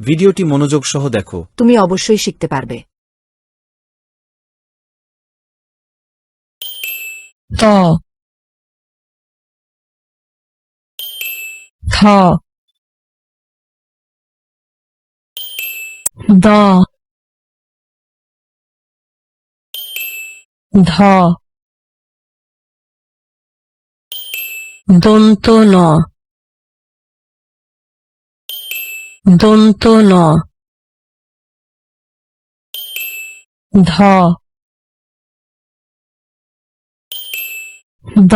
ভিডিওটি মনোযোগ সহ দেখো। তুমি অবশ্যই শিখতে পারবে। ত থ দ ধ দন্ত ন দন্ত ন ধ দ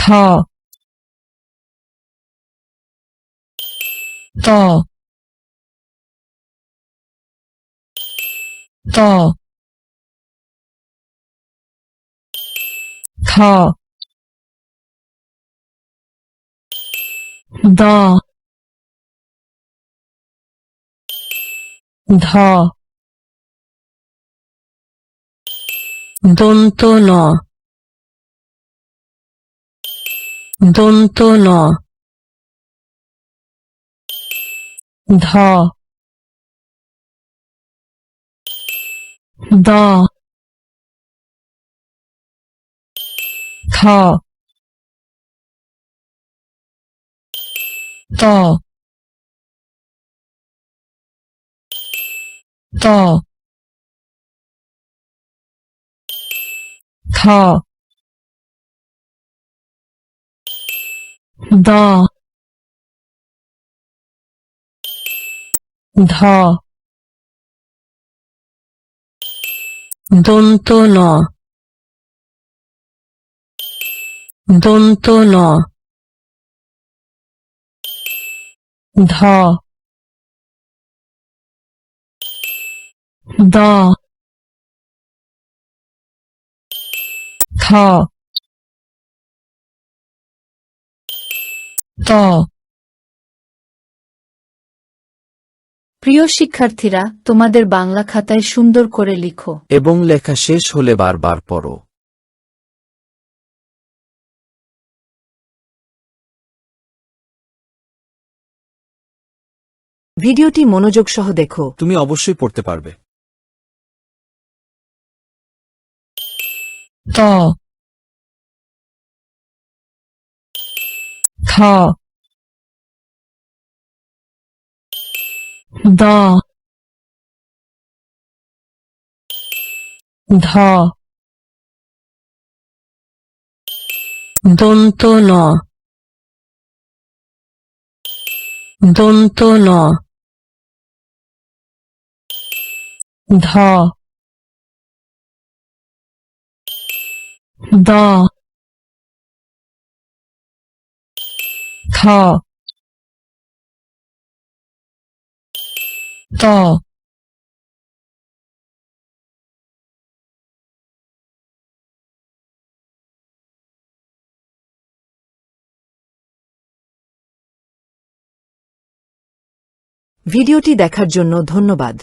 থ ত ত থ দ ধ দন্ত ন দন্ত ন ধ দ থ ত ত থ দ ধ দন্ত ন দন্ত ন ধ দ থ ত। প্রিয় শিক্ষার্থীরা, তোমাদের বাংলা খাতায় সুন্দর করে লিখো। এবং লেখা শেষ হলে বারবার পড়ো। ভিডিওটি মনোযোগ সহ দেখো। তুমি অবশ্যই পড়তে পারবে। ত থ দ ধ দন্ত ন দন্ত ন ধ দ থ ত। ভিডিওটি দেখার জন্য ধন্যবাদ।